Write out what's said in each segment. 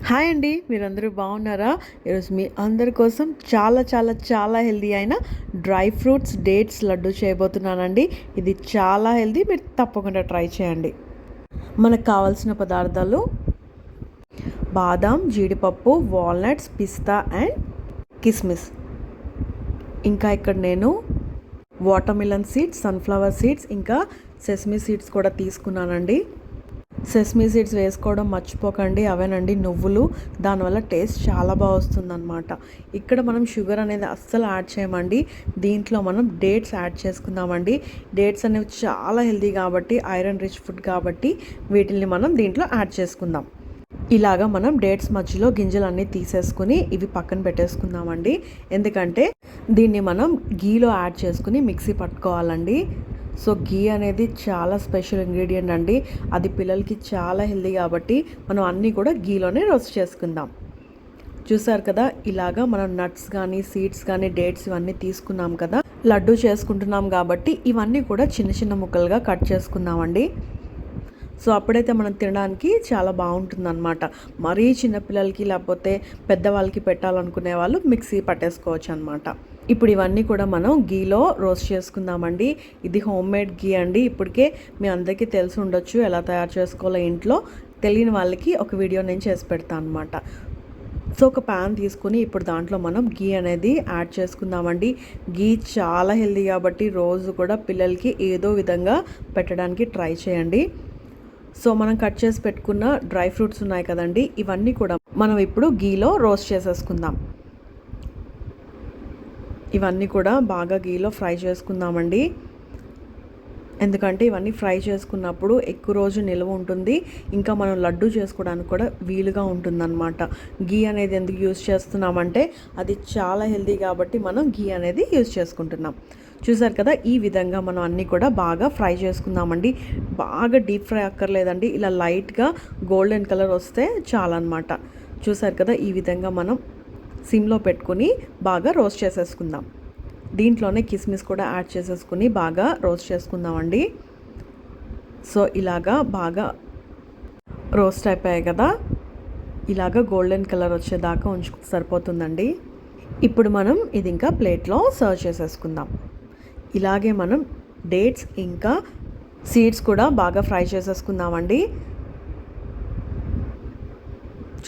Hi అండి, మీరందరూ బాగున్నారా? ఈరోజు మీ అందరి కోసం చాలా చాలా చాలా హెల్దీ అయిన డ్రై ఫ్రూట్స్ డేట్స్ లడ్డు చేయబోతున్నానండి. ఇది చాలా హెల్దీ, మీరు తప్పకుండా ట్రై చేయండి. మనకు కావాల్సిన పదార్థాలు: బాదాం, జీడిపప్పు, వాల్నట్స్, పిస్తా అండ్ కిస్మిస్. ఇంకా ఇక్కడ నేను వాటర్మిలన్ సీడ్స్, సన్ఫ్లవర్ సీడ్స్, ఇంకా సెసమీ సీడ్స్ కూడా తీసుకున్నానండి. సెసమీ సీడ్స్ వేసుకోవడం మర్చిపోకండి, అవేనండి నువ్వులు. దానివల్ల టేస్ట్ చాలా బాగా వస్తుందన్నమాట. ఇక్కడ మనం షుగర్ అనేది అస్సలు యాడ్ చేయమండి. దీంట్లో మనం డేట్స్ యాడ్ చేసుకుందామండి. డేట్స్ అనేవి చాలా హెల్దీ కాబట్టి, ఐరన్ రిచ్ ఫుడ్ కాబట్టి వీటిని మనం దీంట్లో యాడ్ చేసుకుందాం. ఇలాగా మనం డేట్స్ మధ్యలో గింజలన్నీ తీసేసుకుని ఇవి పక్కన పెట్టేసుకుందామండి. ఎందుకంటే దీన్ని మనం గీలో యాడ్ చేసుకుని మిక్సీ పట్టుకోవాలండి. సో గీ అనేది చాలా స్పెషల్ ఇంగ్రీడియంట్ అండి. అది పిల్లలకి చాలా హెల్దీ కాబట్టి మనం అన్నీ కూడా గీలోనే రోస్ట్ చేసుకుందాం. చూసారు కదా, ఇలాగా మనం నట్స్ కానీ సీడ్స్ కానీ డేట్స్ ఇవన్నీ తీసుకున్నాం కదా, లడ్డు చేసుకుంటున్నాం కాబట్టి ఇవన్నీ కూడా చిన్న చిన్న ముక్కలుగా కట్ చేసుకుందామండి. సో అప్పుడైతే మనం తినడానికి చాలా బాగుంటుంది అనమాట. మరీ చిన్నపిల్లలకి లేకపోతే పెద్దవాళ్ళకి పెట్టాలనుకునే వాళ్ళు మిక్సీ పట్టేసుకోవచ్చు అనమాట. ఇప్పుడు ఇవన్నీ కూడా మనం గీలో రోస్ట్ చేసుకుందామండి. ఇది హోమ్ మేడ్ గీ అండి. ఇప్పటికే మీ అందరికీ తెలిసి ఉండొచ్చు ఎలా తయారు చేసుకోవాలో. ఇంట్లో తెలియని వాళ్ళకి ఒక వీడియో నేను చేసి పెడతాను అనమాట. సో ఒక ప్యాన్ తీసుకుని ఇప్పుడు దాంట్లో మనం గీ అనేది యాడ్ చేసుకుందామండి. గీ చాలా హెల్దీ కాబట్టి రోజు కూడా పిల్లలకి ఏదో విధంగా పెట్టడానికి ట్రై చేయండి. సో మనం కట్ చేసి పెట్టుకున్న డ్రై ఫ్రూట్స్ ఉన్నాయి కదండి, ఇవన్నీ కూడా మనం ఇప్పుడు గీలో రోస్ట్ చేసేసుకుందాం. ఇవన్నీ కూడా బాగా గీలో ఫ్రై చేసుకుందామండి. ఎందుకంటే ఇవన్నీ ఫ్రై చేసుకున్నప్పుడు ఎక్కువ రోజు నిల్వ ఉంటుంది, ఇంకా మనం లడ్డు చేసుకోవడానికి కూడా వీలుగా ఉంటుందన్నమాట. గీ అనేది ఎందుకు యూజ్ చేస్తున్నామంటే అది చాలా హెల్దీ కాబట్టి మనం గీ అనేది యూజ్ చేసుకుంటున్నాం. చూసారు కదా, ఈ విధంగా మనం అన్నీ కూడా బాగా ఫ్రై చేసుకుందామండి. బాగా డీప్ ఫ్రై అక్కర్లేదండి, ఇలా లైట్గా గోల్డెన్ కలర్ వస్తే చాలన్నమాట. చూసారు కదా, ఈ విధంగా మనం సిమ్లో పెట్టుకుని బాగా రోస్ట్ చేసేసుకుందాం. దీంట్లోనే కిస్మిస్ కూడా యాడ్ చేసేసుకుని బాగా రోస్ట్ చేసుకుందామండి. సో ఇలాగా బాగా రోస్ట్ అయిపోయాయి కదా, ఇలాగా గోల్డెన్ కలర్ వచ్చేదాకా ఉంచుకుంటే సరిపోతుందండి. ఇప్పుడు మనం ఇది ఇంకా ప్లేట్లో సర్వ్ చేసేసుకుందాం. ఇలాగే మనం డేట్స్ ఇంకా సీడ్స్ కూడా బాగా ఫ్రై చేసేసుకుందామండి.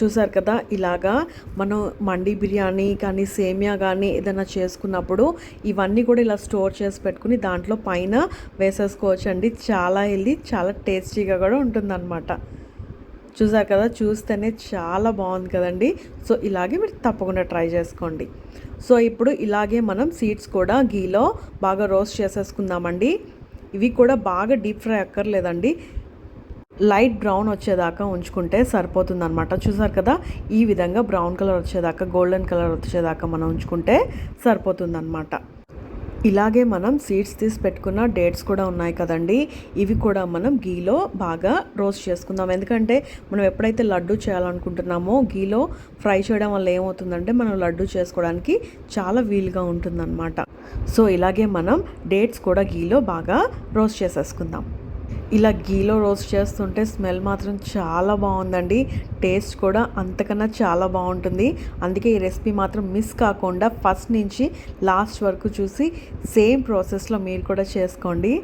చూసారు కదా, ఇలాగా మనం మండి బిర్యానీ కానీ సేమియా కానీ ఏదైనా చేసుకున్నప్పుడు ఇవన్నీ కూడా ఇలా స్టోర్ చేసి పెట్టుకుని దాంట్లో పైన వేసేసుకోవచ్చండి. చాలా హెల్దీ, చాలా టేస్టీగా కూడా ఉంటుందన్నమాట. చూసారు కదా, చూస్తేనే చాలా బాగుంది కదండి. సో ఇలాగే మీరు తప్పకుండా ట్రై చేసుకోండి. సో ఇప్పుడు ఇలాగే మనం సీడ్స్ కూడా గీలో బాగా రోస్ట్ చేసేసుకుందామండి. ఇవి కూడా బాగా డీప్ ఫ్రై అక్కర్లేదండి, లైట్ బ్రౌన్ వచ్చేదాకా ఉంచుకుంటే సరిపోతుందన్నమాట. చూసారు కదా, ఈ విధంగా బ్రౌన్ కలర్ వచ్చేదాకా, గోల్డెన్ కలర్ వచ్చేదాకా మనం ఉంచుకుంటే సరిపోతుందన్నమాట. ఇలాగే మనం సీడ్స్ తీసి పెట్టుకున్న డేట్స్ కూడా ఉన్నాయి కదండి, ఇవి కూడా మనం గీలో బాగా రోస్ట్ చేసుకుందాం. ఎందుకంటే మనం ఎప్పుడైతే లడ్డు చేయాలనుకుంటున్నామో గీలో ఫ్రై చేయడం వల్ల ఏమవుతుందంటే మనం లడ్డు చేసుకోవడానికి చాలా వీలుగా ఉంటుందన్నమాట. సో ఇలాగే మనం డేట్స్ కూడా గీలో బాగా రోస్ట్ చేసేసుకుందాం. ఇలా గీలో రోస్ట్ చేస్తుంటే స్మెల్ మాత్రం చాలా బాగుందండి, టేస్ట్ కూడా అంతకన్నా చాలా బాగుంటుంది. అందుకే ఈ రెసిపీ మాత్రం మిస్ కాకుండా ఫస్ట్ నుంచి లాస్ట్ వరకు చూసి సేమ్ ప్రాసెస్లో మీరు కూడా చేసుకోండి.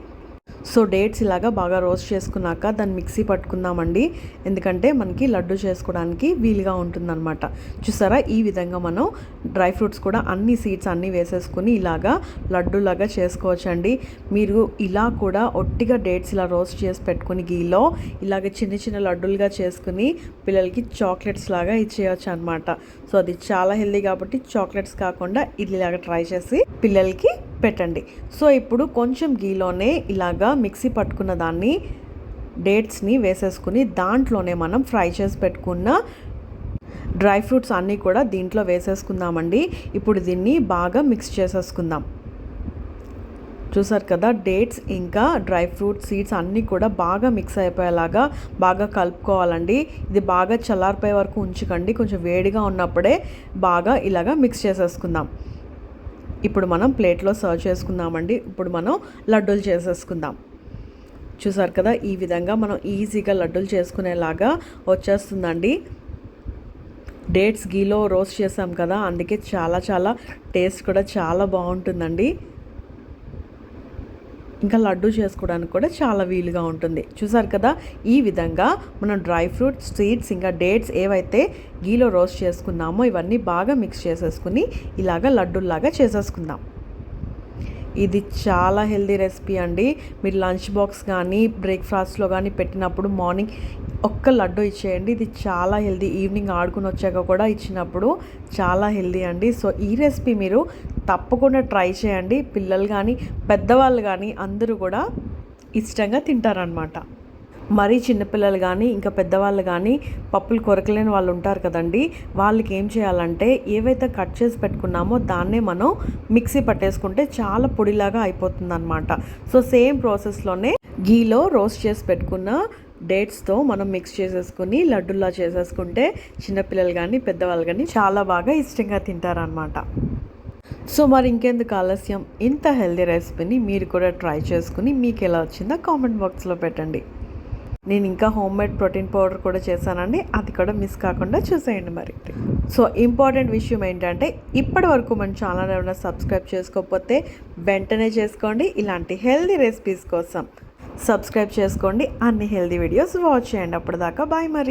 సో డేట్స్ ఇలాగా బాగా రోస్ట్ చేసుకున్నాక దాన్ని మిక్సీ పట్టుకుందామండి, ఎందుకంటే మనకి లడ్డు చేసుకోవడానికి వీలుగా ఉంటుందన్నమాట. చూసారా, ఈ విధంగా మనం డ్రై ఫ్రూట్స్ కూడా అన్ని సీడ్స్ అన్నీ వేసేసుకుని ఇలాగా లడ్డులాగా చేసుకోవచ్చండి. మీరు ఇలా కూడా ఒట్టిగా డేట్స్ ఇలా రోస్ట్ చేసి పెట్టుకుని గీలో ఇలాగ చిన్న చిన్న లడ్డులుగా చేసుకుని పిల్లలకి చాక్లెట్స్ లాగా ఇచ్చేయచ్చు అనమాట. సో అది చాలా హెల్దీ కాబట్టి చాక్లెట్స్ కాకుండా ఇది ఇలాగ ట్రై చేసి పిల్లలకి పెట్టండి. సో ఇప్పుడు కొంచెం గీలోనే ఇలాగా మిక్సీ పట్టుకున్న దాన్ని డేట్స్ని వేసేసుకుని దాంట్లోనే మనం ఫ్రై చేసి పెట్టుకున్న డ్రై ఫ్రూట్స్ అన్నీ కూడా దీంట్లో వేసేసుకుందామండి. ఇప్పుడు దీన్ని బాగా మిక్స్ చేసేసుకుందాం. చూసారు కదా, డేట్స్ ఇంకా డ్రై ఫ్రూట్ సీడ్స్ అన్నీ కూడా బాగా మిక్స్ అయిపోయేలాగా బాగా కలుపుకోవాలండి. ఇది బాగా చల్లారిపోయే వరకు ఉంచకండి, కొంచెం వేడిగా ఉన్నప్పుడే బాగా ఇలాగా మిక్స్ చేసేసుకుందాం. ఇప్పుడు మనం ప్లేట్లో సర్వ్ చేసుకుందామండి. ఇప్పుడు మనం లడ్డూలు చేసేసుకుందాం. చూసారు కదా, ఈ విధంగా మనం ఈజీగా లడ్డూలు చేసుకునేలాగా వచ్చేస్తుందండి. డేట్స్ గీలో రోస్ట్ చేసాం కదా, అందుకే చాలా చాలా టేస్ట్ కూడా చాలా బాగుంటుందండి. ఇంకా లడ్డు చేసుకోవడానికి కూడా చాలా వీలుగా ఉంటుంది. చూసారు కదా, ఈ విధంగా మనం డ్రై ఫ్రూట్స్, సీడ్స్, ఇంకా డేట్స్ ఏవైతే గీలో రోస్ట్ చేసుకున్నామో ఇవన్నీ బాగా మిక్స్ చేసేసుకుని ఇలాగ లడ్డూల్లాగా చేసేసుకుందాం. ఇది చాలా హెల్దీ రెసిపీ అండి. మీరు లంచ్ బాక్స్ కానీ బ్రేక్ఫాస్ట్లో కానీ పెట్టినప్పుడు మార్నింగ్ ఒక్క లడ్డు ఇచ్చేయండి. ఇది చాలా హెల్దీ. ఈవినింగ్ ఆడుకుని వచ్చాక కూడా ఇచ్చినప్పుడు చాలా హెల్దీ అండి. సో ఈ రెసిపీ మీరు తప్పకుండా ట్రై చేయండి. పిల్లలు కానీ పెద్దవాళ్ళు కానీ అందరూ కూడా ఇష్టంగా తింటారనమాట. మరీ చిన్నపిల్లలు కానీ ఇంకా పెద్దవాళ్ళు కానీ పప్పులు కొరకలేని వాళ్ళు ఉంటారు కదండి, వాళ్ళకి ఏం చేయాలంటే ఏవైతే కట్ చేసి పెట్టుకున్నామో దాన్నే మనం మిక్సీ పట్టేసుకుంటే చాలా పొడిలాగా అయిపోతుంది అనమాట. సో సేమ్ ప్రాసెస్లోనే గీలో రోస్ట్ చేసి పెట్టుకున్న డేట్స్తో మనం మిక్స్ చేసేసుకుని లడ్డుల్లా చేసేసుకుంటే చిన్నపిల్లలు కానీ పెద్దవాళ్ళు కానీ చాలా బాగా ఇష్టంగా తింటారనమాట. సో మరి ఇంకెందుకు ఆలస్యం, ఇంత హెల్దీ రెసిపీని మీరు కూడా ట్రై చేసుకుని మీకు ఎలా వచ్చిందో కామెంట్ బాక్స్లో పెట్టండి. నేను ఇంకా హోమ్ మేడ్ ప్రోటీన్ పౌడర్ కూడా చేశానండి, అది కూడా మిస్ కాకుండా చూసేయండి. మరి సో ఇంపార్టెంట్ విషయం ఏంటంటే ఇప్పటి వరకు మన ఛానల్ ఏమైనా సబ్స్క్రైబ్ చేసుకోకపోతే వెంటనే చేసుకోండి. ఇలాంటి హెల్దీ రెసిపీస్ కోసం సబ్స్క్రైబ్ చేసుకోండి. అన్ని హెల్దీ వీడియోస్ వాచ్ చేయండి. అప్పటిదాకా బాయ్ మరి.